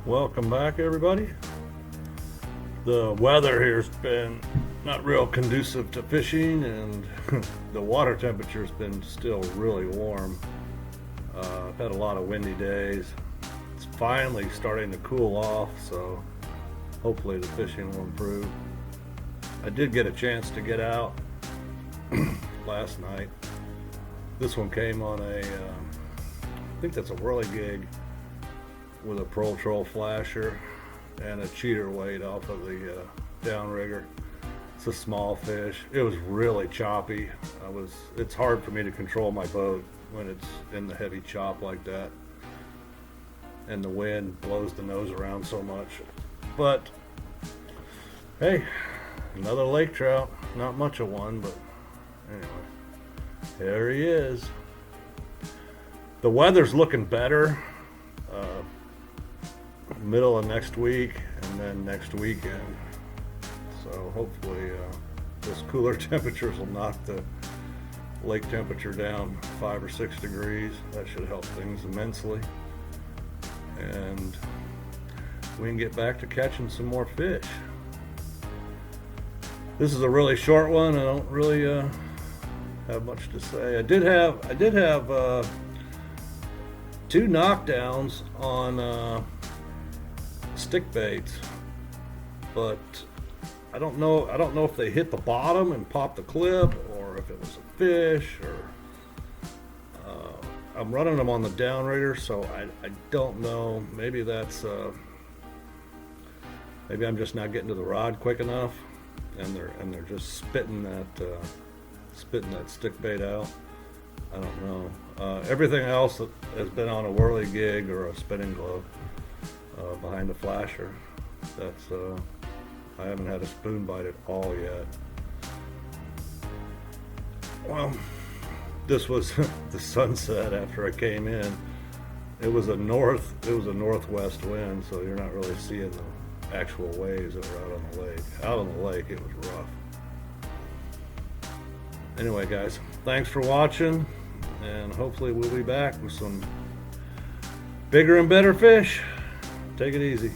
Welcome back, everybody. The weather here's been not real conducive to fishing, and the water temperature's been still really warm. I've had a lot of windy days. It's finally starting to cool off, so hopefully the fishing will improve. I did get a chance to get out last night. This one came on I think that's a whirligig with a Pro Troll flasher and a cheater weight off of the downrigger. It's a small fish. It was really choppy. It's hard for me to control my boat when it's in the heavy chop like that, and the wind blows the nose around so much. But hey, another lake trout. Not much of one, but anyway, there he is. The weather's looking better. Middle of next week and then next weekend, so hopefully this cooler temperatures will knock the lake temperature down 5 or 6 degrees. That should help things immensely, and we can get back to catching some more fish. This is a really short one. I don't really have much to say. I did have 2 knockdowns on stick baits, but I don't know if they hit the bottom and popped the clip, or if it was a fish, or I'm running them on the downrigger, so I don't know. Maybe that's maybe I'm just not getting to the rod quick enough, and they're just spitting that stick bait out. I don't know. Everything else that has been on a whirligig or a spinning globe behind the flasher. That's I haven't had a spoon bite at all yet. Well, this was the sunset after I came in. It was a northwest wind, so you're not really seeing the actual waves that are out on the lake. Out on the lake, it was rough. Anyway, guys, thanks for watching, and hopefully we'll be back with some bigger and better fish. Take it easy.